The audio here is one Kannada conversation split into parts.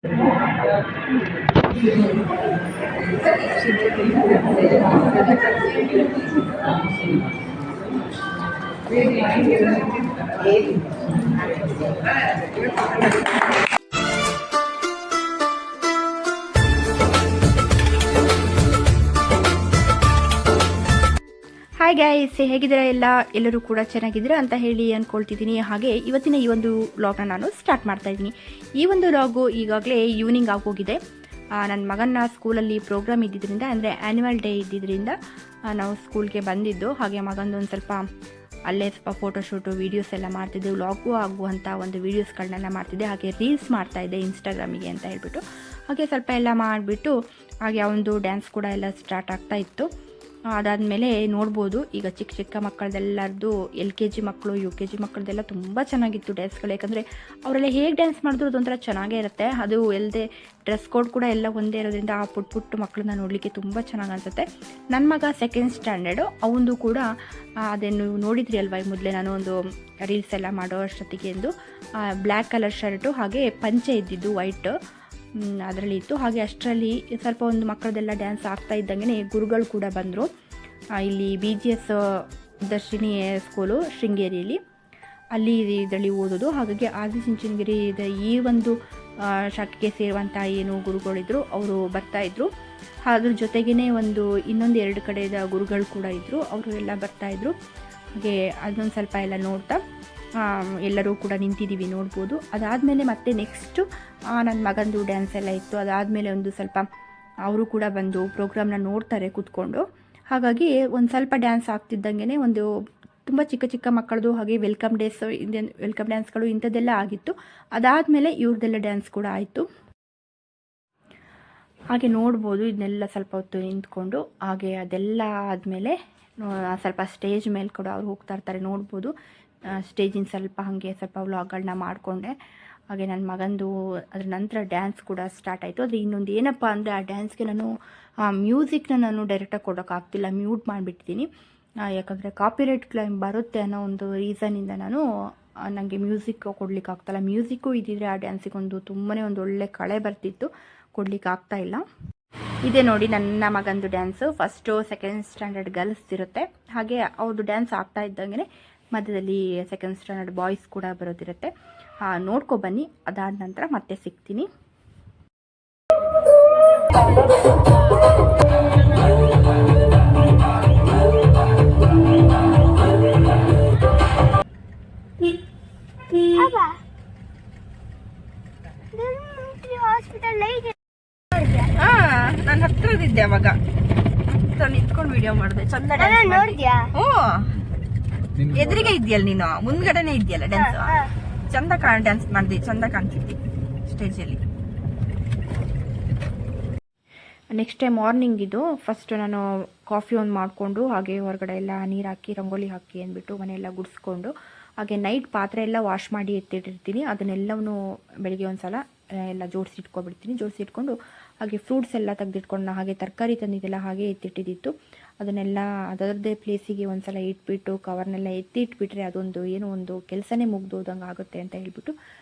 ಹಾಯ್ ಗೈಸ್, ಹೇಗಿದ್ದೀರಾ? ಎಲ್ಲರೂ ಕೂಡ ಚೆನ್ನಾಗಿದ್ದೀರಾ ಅಂತ ಹೇಳಿ ಅಂದ್ಕೊಳ್ತಿದ್ದೀನಿ. ಹಾಗೆ ಇವತ್ತಿನ ಈ ಒಂದು ವ್ಲಾಗ್ನ ನಾನು ಸ್ಟಾರ್ಟ್ ಮಾಡ್ತಾ ಇದ್ದೀನಿ. ಈ ಒಂದು ವ್ಲಾಗು ಈಗಾಗಲೇ ಈವ್ನಿಂಗ್ ಆಗೋಗಿದೆ. ನನ್ನ ಮಗನ ಸ್ಕೂಲಲ್ಲಿ ಪ್ರೋಗ್ರಾಮ್ ಇದ್ದಿದ್ದರಿಂದ, ಅಂದರೆ ಆ್ಯನ್ಯುವಲ್ ಡೇ ಇದ್ದಿದ್ದರಿಂದ ನಾವು ಸ್ಕೂಲ್ಗೆ ಬಂದಿದ್ದು. ಹಾಗೆ ಮಗಂದು ಒಂದು ಸ್ವಲ್ಪ ಅಲ್ಲೇ ಸ್ವಲ್ಪ ಫೋಟೋಶೂಟು ವೀಡಿಯೋಸ್ ಎಲ್ಲ ಮಾಡ್ತಿದ್ದೆ. ವ್ಲಾಗು ಆಗುವಂಥ ಒಂದು ವೀಡಿಯೋಸ್ಗಳನ್ನೆಲ್ಲ ಮಾಡ್ತಿದ್ದೆ. ಹಾಗೆ ರೀಲ್ಸ್ ಮಾಡ್ತಾಯಿದ್ದೆ ಇನ್ಸ್ಟಾಗ್ರಾಮಿಗೆ ಅಂತ ಹೇಳ್ಬಿಟ್ಟು. ಹಾಗೆ ಸ್ವಲ್ಪ ಎಲ್ಲ ಮಾಡಿಬಿಟ್ಟು ಹಾಗೆ ಒಂದು ಡ್ಯಾನ್ಸ್ ಕೂಡ ಎಲ್ಲ ಸ್ಟಾರ್ಟ್ ಆಗ್ತಾ ಇತ್ತು. ಅದಾದಮೇಲೆ ನೋಡ್ಬೋದು, ಈಗ ಚಿಕ್ಕ ಚಿಕ್ಕ ಮಕ್ಕಳದೆಲ್ಲರದು LKG ಮಕ್ಕಳು UKG ಮಕ್ಕಳದೆಲ್ಲ ತುಂಬ ಚೆನ್ನಾಗಿತ್ತು ಡ್ಯಾನ್ಸ್ಗಳು. ಯಾಕಂದರೆ ಅವರೆಲ್ಲ ಹೇಗೆ ಡ್ಯಾನ್ಸ್ ಮಾಡಿದ್ರು ಅದೊಂಥರ ಚೆನ್ನಾಗೇ ಇರುತ್ತೆ. ಅದು ಎಲ್ಲದೆ ಡ್ರೆಸ್ ಕೋಡ್ ಕೂಡ ಎಲ್ಲ ಒಂದೇ ಇರೋದ್ರಿಂದ ಆ ಪುಟ್ಟ ಮಕ್ಕಳನ್ನ ನೋಡಲಿಕ್ಕೆ ತುಂಬ ಚೆನ್ನಾಗಿ ಅನಿಸುತ್ತೆ. ನನ್ನ ಮಗ 2nd ಸ್ಟ್ಯಾಂಡರ್ಡು, ಅವನು ಕೂಡ ಅದನ್ನು ನೋಡಿದ್ರಿ ಅಲ್ವಾ ಮೊದಲೇ ನಾನು ಒಂದು ರೀಲ್ಸ್ ಎಲ್ಲ ಮಾಡೋ ಅಷ್ಟೊತ್ತಿಗೆ ಎಂದು ಬ್ಲ್ಯಾಕ್ ಕಲರ್ ಶರ್ಟು ಹಾಗೆ ಪಂಚೆ ಇದ್ದಿದ್ದು ವೈಟ್ ಅದರಲ್ಲಿ ಇತ್ತು. ಹಾಗೆ ಅಷ್ಟರಲ್ಲಿ ಸ್ವಲ್ಪ ಒಂದು ಮಕ್ಕಳದೆಲ್ಲ ಡ್ಯಾನ್ಸ್ ಆಗ್ತಾ ಇದ್ದಂಗೆ ಗುರುಗಳು ಕೂಡ ಬಂದರು. ಇಲ್ಲಿ BGS ದರ್ಶಿನಿ ಸ್ಕೂಲು ಶೃಂಗೇರಿಯಲ್ಲಿ, ಅಲ್ಲಿ ಇದರಲ್ಲಿ ಓದೋದು. ಹಾಗಾಗಿ ಆದಿಚುಂಚನಗಿರಿ ಈ ಒಂದು ಶಾಖೆಗೆ ಸೇರುವಂಥ ಏನು ಗುರುಗಳಿದ್ರು ಅವರು ಬರ್ತಾಯಿದ್ರು. ಅದ್ರ ಜೊತೆಗೇ ಒಂದು ಇನ್ನೊಂದು 2 ಕಡೆಯ ಗುರುಗಳು ಕೂಡ ಇದ್ದರು, ಅವರು ಎಲ್ಲ ಬರ್ತಾಯಿದ್ರು. ಹಾಗೆ ಅದೊಂದು ಸ್ವಲ್ಪ ಎಲ್ಲ ನೋಡ್ತಾ ಎಲ್ಲರೂ ಕೂಡ ನಿಂತಿದ್ದೀವಿ, ನೋಡ್ಬೋದು. ಅದಾದಮೇಲೆ ಮತ್ತೆ ನೆಕ್ಸ್ಟು ನನ್ನ ಮಗಂದು ಡ್ಯಾನ್ಸ್ ಎಲ್ಲ ಇತ್ತು. ಅದಾದಮೇಲೆ ಒಂದು ಸ್ವಲ್ಪ ಅವರು ಕೂಡ ಬಂದು ಪ್ರೋಗ್ರಾಮ್ನ ನೋಡ್ತಾರೆ ಕೂತ್ಕೊಂಡು. ಹಾಗಾಗಿ ಒಂದು ಸ್ವಲ್ಪ ಡ್ಯಾನ್ಸ್ ಆಗ್ತಿದ್ದಂಗೆ ಒಂದು ತುಂಬ ಚಿಕ್ಕ ಚಿಕ್ಕ ಮಕ್ಕಳದು ಹಾಗೆ ವೆಲ್ಕಮ್ ಡ್ಯಾನ್ಸ್ಗಳು ಇಂಥದ್ದೆಲ್ಲ ಆಗಿತ್ತು. ಅದಾದಮೇಲೆ ಇವ್ರದ್ದೆಲ್ಲ ಡ್ಯಾನ್ಸ್ ಕೂಡ ಆಯಿತು. ಹಾಗೆ ನೋಡ್ಬೋದು, ಇದನ್ನೆಲ್ಲ ಸ್ವಲ್ಪ ಹೊತ್ತು ನಿಂತ್ಕೊಂಡು ಹಾಗೆ ಅದೆಲ್ಲ ಆದಮೇಲೆ ಸ್ವಲ್ಪ ಸ್ಟೇಜ್ ಮೇಲೆ ಕೂಡ ಅವ್ರು ಹೋಗ್ತಾ ಇರ್ತಾರೆ, ನೋಡ್ಬೋದು. ಸ್ಟೇಜಿನ ಸ್ವಲ್ಪ ಹಾಗೆ ಸ್ವಲ್ಪ ವ್ಲಾಗ್ಗಳನ್ನ ಮಾಡಿಕೊಂಡೆ. ಹಾಗೆ ನನ್ನ ಮಗಂದು ಅದ್ರ ನಂತರ ಡ್ಯಾನ್ಸ್ ಕೂಡ ಸ್ಟಾರ್ಟ್ ಆಯಿತು. ಅದು ಇನ್ನೊಂದು ಏನಪ್ಪ ಅಂದರೆ, ಆ ಡ್ಯಾನ್ಸ್ಗೆ ನಾನು ಮ್ಯೂಸಿಕ್ನ ನಾನು ಡೈರೆಕ್ಟಾಗಿ ಕೊಡೋಕ್ಕಾಗ್ತಿಲ್ಲ, ಮ್ಯೂಟ್ ಮಾಡಿಬಿಟ್ಟಿದ್ದೀನಿ. ಯಾಕಂದರೆ ಕಾಪಿರೈಟ್ ಕ್ಲೈಮ್ ಬರುತ್ತೆ ಅನ್ನೋ ಒಂದು ರೀಸನಿಂದ ನನಗೆ ಮ್ಯೂಸಿಕ್ ಕೊಡಲಿಕ್ಕಾಗ್ತಾಯಿಲ್ಲ. ಮ್ಯೂಸಿಕ್ಕು ಇದ್ದಿದ್ರೆ ಆ ಡ್ಯಾನ್ಸಿಗೊಂದು ತುಂಬಾ ಒಂದು ಒಳ್ಳೆ ಕಳೆ ಬರ್ತಿತ್ತು, ಕೊಡಲಿಕ್ಕಾಗ್ತಾಯಿಲ್ಲ. ಇದೇ ನೋಡಿ ನನ್ನ ಮಗಂದು dance. First 2nd standard girls ಇರುತ್ತೆ. ಹಾಗೆ ಅವ್ರದ್ದು ಡ್ಯಾನ್ಸ್ ಆಗ್ತಾ ಇದ್ದಂಗೆ ಮಧ್ಯದಲ್ಲಿ 2nd ಸ್ಟ್ಯಾಂಡರ್ಡ್ ಬಾಯ್ಸ್ ಕೂಡ ಬರೋದಿರುತ್ತೆ. ನೋಡ್ಕೊಬನ್ನಿ, ಅದಾದ ನಂತರ ಮತ್ತೆ ಸಿಗ್ತೀನಿ. ನಾನು ಹತ್ರದಿದ್ದೆ ಅವಾಗ, ನಿಂತ್ಕೊಂಡು ವಿಡಿಯೋ ಮಾಡಿದೆ. ಚಂದ ಎದುರಿಗೆ ಇದೆಯಲ್ಲ ನೀನು, ಮುಂದ್ಗಡೆನೆ ಇದೆಯಲ್ಲ ಡ್ಯಾನ್ಸ್, ಚಂದ ಡ್ಯಾನ್ಸ್ ಮಾಡಿದೆ, ಚಂದ ಕಾಣ್ತಿದ್ದಿ ಸ್ಟೇಜಲ್ಲಿ. ನೆಕ್ಸ್ಟ್ ಡೇ ಮಾರ್ನಿಂಗ್ ಇದು. ಫಸ್ಟ್ ನಾನು ಕಾಫಿ ಒಂದು ಮಾಡಿಕೊಂಡು ಹಾಗೆ ಹೊರಗಡೆ ಎಲ್ಲ ನೀರು ಹಾಕಿ ರಂಗೋಲಿ ಹಾಕಿ ಅಂದ್ಬಿಟ್ಟು ಮನೆಯೆಲ್ಲ ಗುಡಿಸ್ಕೊಂಡು, ಹಾಗೆ ನೈಟ್ ಪಾತ್ರೆ ಎಲ್ಲ ವಾಶ್ ಮಾಡಿ ಎತ್ತಿಟ್ಟಿರ್ತೀನಿ. ಅದನ್ನೆಲ್ಲವೂ ಬೆಳಿಗ್ಗೆ ಒಂದು ಸಲ ಎಲ್ಲ ಜೋಡಿಸಿಟ್ಕೊಂಡು ಹಾಗೆ ಫ್ರೂಟ್ಸ್ ಎಲ್ಲ ತೆಗೆದಿಟ್ಕೊಂಡು, ಹಾಗೆ ತರಕಾರಿ ತಂದಿದ್ದೆಲ್ಲ ಹಾಗೆ ಎತ್ತಿಟ್ಟಿದ್ದಿತ್ತು. ಅದನ್ನೆಲ್ಲ ಅದರದ್ದೇ ಪ್ಲೇಸಿಗೆ ಒಂದು ಸಲ ಇಟ್ಬಿಟ್ಟು ಕವರ್ನೆಲ್ಲ ಎತ್ತಿಟ್ಬಿಟ್ರೆ ಅದೊಂದು ಏನೋ ಒಂದು ಕೆಲಸನೇ ಮುಗ್ದೋದಂಗೆ ಆಗುತ್ತೆ ಅಂತ ಹೇಳ್ಬಿಟ್ಟು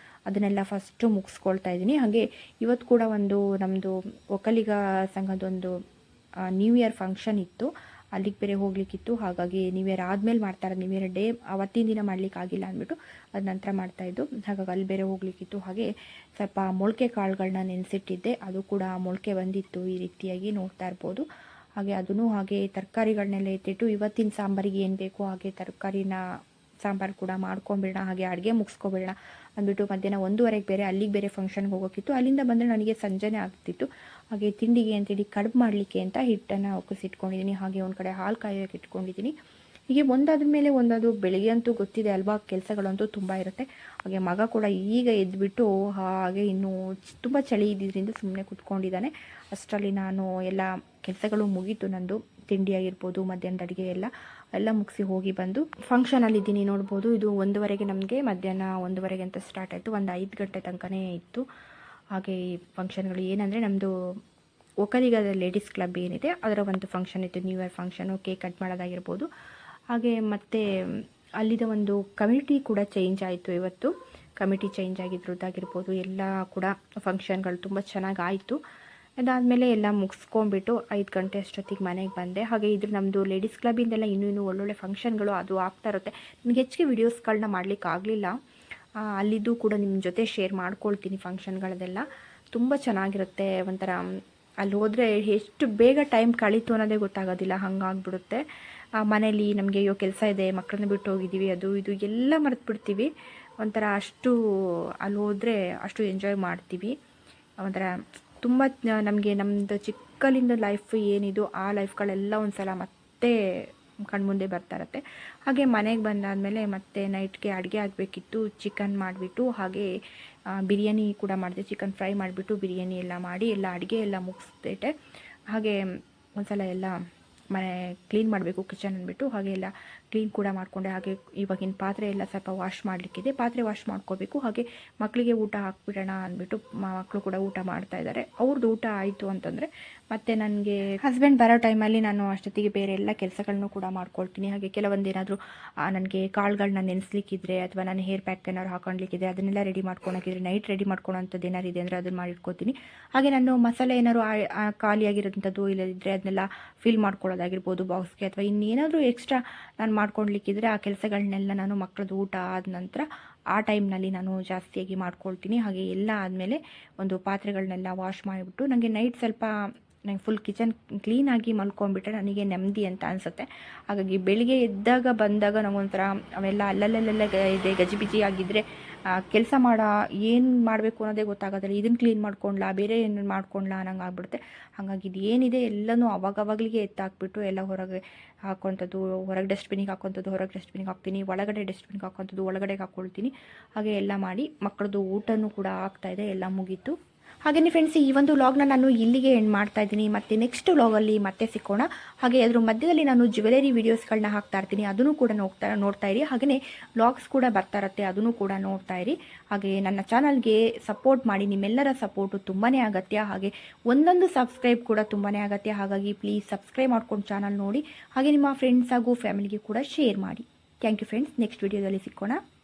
ಅದನ್ನೆಲ್ಲ ಫಸ್ಟು ಮುಗಿಸ್ಕೊಳ್ತಾ ಇದ್ದೀನಿ. ಹಾಗೆ ಇವತ್ತು ಕೂಡ ಒಂದು ನಮ್ಮದು ಒಕ್ಕಲಿಗ ಸಂಘದೊಂದು ನ್ಯೂ ಇಯರ್ ಫಂಕ್ಷನ್ ಇತ್ತು, ಅಲ್ಲಿಗೆ ಬೇರೆ ಹೋಗ್ಲಿಕ್ಕಿತ್ತು. ಹಾಗಾಗಿ ನ್ಯೂ ಇಯರ್ ಆದಮೇಲೆ ಮಾಡ್ತಾರೆ, ನ್ಯೂ ಇಯರ್ ಡೇ ಅವತ್ತಿನ ದಿನ ಮಾಡಲಿಕ್ಕಾಗಿಲ್ಲ ಅಂದ್ಬಿಟ್ಟು ಅದ ನಂತರ ಮಾಡ್ತಾಯಿದ್ದು. ಹಾಗಾಗಿ ಅಲ್ಲಿ ಬೇರೆ ಹೋಗ್ಲಿಕ್ಕಿತ್ತು. ಹಾಗೆ ಸ್ವಲ್ಪ ಮೊಳಕೆ ಕಾಳುಗಳನ್ನ ನೆನೆಸಿಟ್ಟಿದ್ದೆ, ಅದು ಕೂಡ ಮೊಳಕೆ ಬಂದಿತ್ತು. ಈ ರೀತಿಯಾಗಿ ನೋಡ್ತಾ ಇರ್ಬೋದು. ಹಾಗೆ ಅದನ್ನು ಹಾಗೆ ತರಕಾರಿಗಳನ್ನೆಲ್ಲ ಎತ್ತಿಟ್ಟು ಇವತ್ತಿನ ಸಾಂಬಾರಿಗೆ ಏನು ಬೇಕೋ ಹಾಗೆ ತರಕಾರಿನ ಸಾಂಬಾರು ಕೂಡ ಮಾಡ್ಕೊಂಬಿಡೋಣ, ಹಾಗೆ ಅಡುಗೆ ಮುಗಿಸ್ಕೊಬಿಡೋಣ ಅಂದ್ಬಿಟ್ಟು ಮಧ್ಯಾಹ್ನ 1:30ಗೆ ಬೇರೆ ಅಲ್ಲಿಗೆ ಬೇರೆ ಫಂಕ್ಷನ್ಗೆ ಹೋಗೋಕ್ಕಿತ್ತು. ಅಲ್ಲಿಂದ ಬಂದರೆ ನನಗೆ ಸಂಜೆನೇ ಆಗ್ತಿತ್ತು. ಹಾಗೆ ತಿಂಡಿಗೆ ಅಂತೇಳಿ ಕಡುಬು ಮಾಡಲಿಕ್ಕೆ ಅಂತ ಹಿಟ್ಟನ್ನು ಒಕ್ಕಿಸಿಟ್ಕೊಂಡಿದ್ದೀನಿ. ಹಾಗೆ ಒಂದು ಕಡೆ ಹಾಲು ಕಾಯೋಕೆ ಇಟ್ಕೊಂಡಿದ್ದೀನಿ. ಹೀಗೆ ಒಂದಾದ್ರ ಮೇಲೆ ಒಂದದು ಬೆಳಿಗ್ಗೆ ಅಂತೂ ಗೊತ್ತಿದೆ ಅಲ್ವಾ, ಕೆಲಸಗಳಂತೂ ತುಂಬ ಇರುತ್ತೆ. ಹಾಗೆ ಮಗ ಕೂಡ ಈಗ ಎದ್ದುಬಿಟ್ಟು ಹಾಗೆ ಇನ್ನೂ ತುಂಬ ಚಳಿ ಇದ್ದಿದ್ದರಿಂದ ಸುಮ್ಮನೆ ಕೂತ್ಕೊಂಡಿದ್ದಾನೆ. ಅಷ್ಟರಲ್ಲಿ ನಾನು ಎಲ್ಲ ಕೆಲಸಗಳು ಮುಗೀತು. ನಂದು ತಿಂಡಿ ಆಗಿರ್ಬೋದು, ಮಧ್ಯಾಹ್ನದ ಅಡುಗೆ ಎಲ್ಲ ಮುಗಿಸಿ ಹೋಗಿ ಬಂದು ಫಂಕ್ಷನಲ್ಲಿದ್ದೀನಿ. ನೋಡ್ಬೋದು, ಇದು 1:30ಗೆ ನಮಗೆ ಮಧ್ಯಾಹ್ನ 1:30ಗೆ ಅಂತ ಸ್ಟಾರ್ಟ್ ಆಯಿತು. ಒಂದು 5 ಗಂಟೆ ತನಕನೇ ಇತ್ತು. ಹಾಗೆ ಈ ಫಂಕ್ಷನ್ಗಳು ಏನಂದರೆ ನಮ್ಮದು ಒಕ್ಕಲಿಗರ ಲೇಡೀಸ್ ಕ್ಲಬ್ ಏನಿದೆ ಅದರ ಒಂದು ಫಂಕ್ಷನ್ ಇತ್ತು, new year function, cake cut ಮಾಡೋದಾಗಿರ್ಬೋದು. ಹಾಗೆ ಮತ್ತು ಅಲ್ಲಿದ ಒಂದು ಕಮ್ಯುನಿಟಿ ಕೂಡ ಚೇಂಜ್ ಆಯಿತು ಇವತ್ತು. ಕಮಿಟಿ ಚೇಂಜ್ ಆಗಿರೋದಾಗಿರ್ಬೋದು ಎಲ್ಲ ಕೂಡ ಫಂಕ್ಷನ್ಗಳು ತುಂಬ ಚೆನ್ನಾಗಿ ಆಯಿತು. ಅದಾದಮೇಲೆ ಎಲ್ಲ ಮುಗಿಸ್ಕೊಂಡ್ಬಿಟ್ಟು 5 ಗಂಟೆ ಅಷ್ಟೊತ್ತಿಗೆ ಮನೆಗೆ ಬಂದೆ. ಹಾಗೆ ಇದ್ರ ನಮ್ಮದು ಲೇಡೀಸ್ ಕ್ಲಬ್ಬಿಂದೆಲ್ಲ ಇನ್ನೂ ಒಳ್ಳೊಳ್ಳೆ ಫಂಕ್ಷನ್ಗಳು ಅದು ಆಗ್ತಾ ಇರುತ್ತೆ. ನನಗೆ ಹೆಚ್ಚಿಗೆ ವೀಡಿಯೋಸ್ಗಳನ್ನ ಮಾಡಲಿಕ್ಕೆ ಆಗಲಿಲ್ಲ, ಅಲ್ಲಿದ್ದು ಕೂಡ ನಿಮ್ಮ ಜೊತೆ ಶೇರ್ ಮಾಡ್ಕೊಳ್ತೀನಿ. ಫಂಕ್ಷನ್ಗಳದೆಲ್ಲ ತುಂಬ ಚೆನ್ನಾಗಿರುತ್ತೆ. ಒಂಥರ ಅಲ್ಲಿ ಹೋದರೆ ಎಷ್ಟು ಬೇಗ ಟೈಮ್ ಕಳೀತು ಅನ್ನೋದೇ ಗೊತ್ತಾಗೋದಿಲ್ಲ, ಹಂಗಾಗ್ಬಿಡುತ್ತೆ. ಮನೇಲಿ ನಮಗೆ ಅಯ್ಯೋ ಕೆಲಸ ಇದೆ, ಮಕ್ಕಳನ್ನ ಬಿಟ್ಟು ಹೋಗಿದ್ದೀವಿ, ಅದು ಇದು ಎಲ್ಲ ಮರೆತುಬಿಡ್ತೀವಿ. ಒಂಥರ ಅಷ್ಟು ಅಲ್ಲಿ ಹೋದರೆ ಅಷ್ಟು ಎಂಜಾಯ್ ಮಾಡ್ತೀವಿ. ಒಂಥರ ತುಂಬ ನಮಗೆ ನಮ್ಮದು ಚಿಕ್ಕಲಿಂದ ಲೈಫ್ ಏನಿದು ಆ ಲೈಫ್ಗಳೆಲ್ಲ ಒಂದು ಸಲ ಮತ್ತೆ ಕಣ್ಮುಂದೆ ಬರ್ತಾ ಇರುತ್ತೆ. ಹಾಗೆ ಮನೆಗೆ ಬಂದಾದಮೇಲೆ ಮತ್ತೆ ನೈಟ್ಗೆ ಅಡುಗೆ ಆಗಬೇಕಿತ್ತು. ಚಿಕನ್ ಮಾಡಿಬಿಟ್ಟು ಹಾಗೆ ಬಿರಿಯಾನಿ ಕೂಡ ಮಾಡಿದೆ. ಚಿಕನ್ ಫ್ರೈ ಮಾಡಿಬಿಟ್ಟು ಬಿರಿಯಾನಿ ಎಲ್ಲ ಮಾಡಿ ಎಲ್ಲ ಅಡುಗೆ ಎಲ್ಲ ಮುಗಿಸ್ಬಿಟ್ಟೆ. ಹಾಗೆ ಒಂದು ಸಲ ಎಲ್ಲ ಮನೆ ಕ್ಲೀನ್ ಮಾಡಬೇಕು ಕಿಚನ್ ಅಂದ್ಬಿಟ್ಟು ಹಾಗೆ ಎಲ್ಲ ಕ್ಲೀನ್ ಕೂಡ ಮಾಡಿಕೊಂಡೆ. ಹಾಗೆ ಇವಾಗಿನ ಪಾತ್ರೆ ಎಲ್ಲ ಸ್ವಲ್ಪ ವಾಶ್ ಮಾಡಲಿಕ್ಕಿದೆ, ಪಾತ್ರೆ ವಾಶ್ ಮಾಡ್ಕೋಬೇಕು. ಹಾಗೆ ಮಕ್ಕಳಿಗೆ ಊಟ ಹಾಕ್ಬಿಡೋಣ ಅಂದ್ಬಿಟ್ಟು ಮಕ್ಕಳು ಕೂಡ ಊಟ ಮಾಡ್ತಾಯಿದ್ದಾರೆ. ಅವ್ರದ್ದು ಊಟ ಆಯಿತು ಅಂತಂದರೆ ಮತ್ತು ನನಗೆ ಹಸ್ಬೆಂಡ್ ಬರೋ ಟೈಮಲ್ಲಿ ನಾನು ಅಷ್ಟೊತ್ತಿಗೆ ಬೇರೆ ಎಲ್ಲ ಕೆಲಸಗಳನ್ನು ಕೂಡ ಮಾಡ್ಕೊಳ್ತೀನಿ. ಹಾಗೆ ಕೆಲವೊಂದೇನಾದರೂ ನನಗೆ ಕಾಳುಗಳನ್ನ ನೆನೆಸ್ಲಿಕ್ಕಿದ್ರೆ ಅಥವಾ ನಾನು ಹೇರ್ ಪ್ಯಾಕ್ ಏನಾದ್ರು ಹಾಕೊಳ್ಲಿಕ್ಕಿದೆ ಅದನ್ನೆಲ್ಲ ರೆಡಿ ಮಾಡ್ಕೊಳಕ್ಕಿದ್ರೆ, ನೈಟ್ ರೆಡಿ ಮಾಡ್ಕೊಳೋಂಥದ್ದು ಏನಾರು ಇದೆ ಅಂದರೆ ಅದನ್ನು ಮಾಡಿಟ್ಕೋತೀನಿ. ಹಾಗೆ ನಾನು ಮಸಾಲೆ ಏನಾದ್ರು ಖಾಲಿಯಾಗಿರೋಂಥದ್ದು ಇಲ್ಲದಿದ್ದರೆ ಅದನ್ನೆಲ್ಲ ಫಿಲ್ ಮಾಡ್ಕೊಳ್ಳೋದಾಗಿರ್ಬೋದು ಬಾಕ್ಸ್ಗೆ, ಅಥವಾ ಇನ್ನೇನಾದರೂ ಎಕ್ಸ್ಟ್ರಾ ನಾನು ಮಾಡ್ಕೊಳ್ಲಿಕ್ಕಿದ್ರೆ ಆ ಕೆಲಸಗಳನ್ನೆಲ್ಲ ನಾನು ಮಕ್ಕಳದ್ದು ಊಟ ಆದ ನಂತರ ಆ ಟೈಮ್ನಲ್ಲಿ ನಾನು ಜಾಸ್ತಿಯಾಗಿ ಮಾಡ್ಕೊಳ್ತೀನಿ. ಹಾಗೆ ಎಲ್ಲ ಆದಮೇಲೆ ಒಂದು ಪಾತ್ರೆಗಳನ್ನೆಲ್ಲ ವಾಶ್ ಮಾಡಿಬಿಟ್ಟು ನನಗೆ ನೈಟ್ ಸ್ವಲ್ಪ ನನಗೆ ಫುಲ್ ಕಿಚನ್ ಕ್ಲೀನಾಗಿ ಮಲ್ಕೊಂಡ್ಬಿಟ್ರೆ ನನಗೆ ನೆಮ್ಮದಿ ಅಂತ ಅನಿಸುತ್ತೆ. ಹಾಗಾಗಿ ಬೆಳಿಗ್ಗೆ ಎದ್ದಾಗ ಬಂದಾಗ ನಮಗೊಂಥರ ಅವೆಲ್ಲ ಅಲ್ಲಲ್ಲೆಲ್ಲ ಇದೆ ಗಜಿಬಿಜಿ ಆಗಿದ್ದರೆ ಕೆಲಸ ಏನು ಮಾಡಬೇಕು ಅನ್ನೋದೇ ಗೊತ್ತಾಗೋದಿಲ್ಲ. ಇದನ್ನು ಕ್ಲೀನ್ ಮಾಡ್ಕೊಳ್ಳ, ಬೇರೆ ಏನು ಮಾಡ್ಕೊಳ್ಳ ಅನ್ನಂಗೆ ಆಗ್ಬಿಡುತ್ತೆ. ಹಾಗಾಗಿ ಇದು ಏನಿದೆ ಎಲ್ಲನೂ ಅವಾಗವಾಗಲಿಗೆ ಎತ್ತಾಕ್ಬಿಟ್ಟು ಎಲ್ಲ ಹೊರಗೆ ಹಾಕೋಂಥದ್ದು, ಹೊರಗೆ ಡಸ್ಟ್ಬಿನಿಗೆ ಹಾಕೋಂಥದ್ದು ಹೊರಗೆ ಡಸ್ಟ್ಬಿನಿಗೆ ಹಾಕ್ತೀನಿ, ಒಳಗಡೆ ಡಸ್ಟ್ಬಿನಿಗೆ ಹಾಕೋಂಥದ್ದು ಒಳಗಡೆಗೆ ಹಾಕ್ಕೊಳ್ತೀನಿ. ಹಾಗೆ ಎಲ್ಲ ಮಾಡಿ ಮಕ್ಕಳದ್ದು ಊಟನೂ ಕೂಡ ಆಗ್ತಾಯಿದೆ, ಎಲ್ಲ ಮುಗೀತು. ಹಾಗೆಯೇ ಫ್ರೆಂಡ್ಸ್, ಈ ಒಂದು ವ್ಲಾಗ್ನ ನಾನು ಇಲ್ಲಿಗೆ ಎಂಡ್ ಮಾಡ್ತಾ ಇದ್ದೀನಿ. ಮತ್ತು ನೆಕ್ಸ್ಟ್ ವ್ಲಾಗಲ್ಲಿ ಮತ್ತೆ ಸಿಕ್ಕೋಣ. ಹಾಗೆ ಅದ್ರ ಮಧ್ಯದಲ್ಲಿ ನಾನು ಜ್ಯುವೆಲರಿ ವೀಡಿಯೋಸ್ಗಳನ್ನ ಹಾಕ್ತಾ ಇರ್ತೀನಿ, ಅದನ್ನು ಕೂಡ ನೋಡ್ತಾ ಇರಿ. ಹಾಗೆಯೇ ವ್ಲಾಗ್ಸ್ ಕೂಡ ಬರ್ತಾ ಇರುತ್ತೆ, ಅದನ್ನು ಕೂಡ ನೋಡ್ತಾ ಇರಿ. ಹಾಗೆ ನನ್ನ ಚಾನಲ್ಗೆ ಸಪೋರ್ಟ್ ಮಾಡಿ, ನಿಮ್ಮೆಲ್ಲರ ಸಪೋರ್ಟು ತುಂಬಾ ಅಗತ್ಯ. ಹಾಗೆ ಒಂದೊಂದು ಸಬ್ಸ್ಕ್ರೈಬ್ ಕೂಡ ತುಂಬಾ ಅಗತ್ಯ. ಹಾಗಾಗಿ ಪ್ಲೀಸ್ ಸಬ್ಸ್ಕ್ರೈಬ್ ಮಾಡ್ಕೊಂಡು ಚಾನಲ್ ನೋಡಿ. ಹಾಗೆ ನಿಮ್ಮ ಫ್ರೆಂಡ್ಸ್ ಹಾಗೂ ಫ್ಯಾಮಿಲಿಗೆ ಕೂಡ ಶೇರ್ ಮಾಡಿ. ಥ್ಯಾಂಕ್ ಯು ಫ್ರೆಂಡ್ಸ್, ನೆಕ್ಸ್ಟ್ ವೀಡಿಯೋದಲ್ಲಿ ಸಿಕ್ಕೋಣ.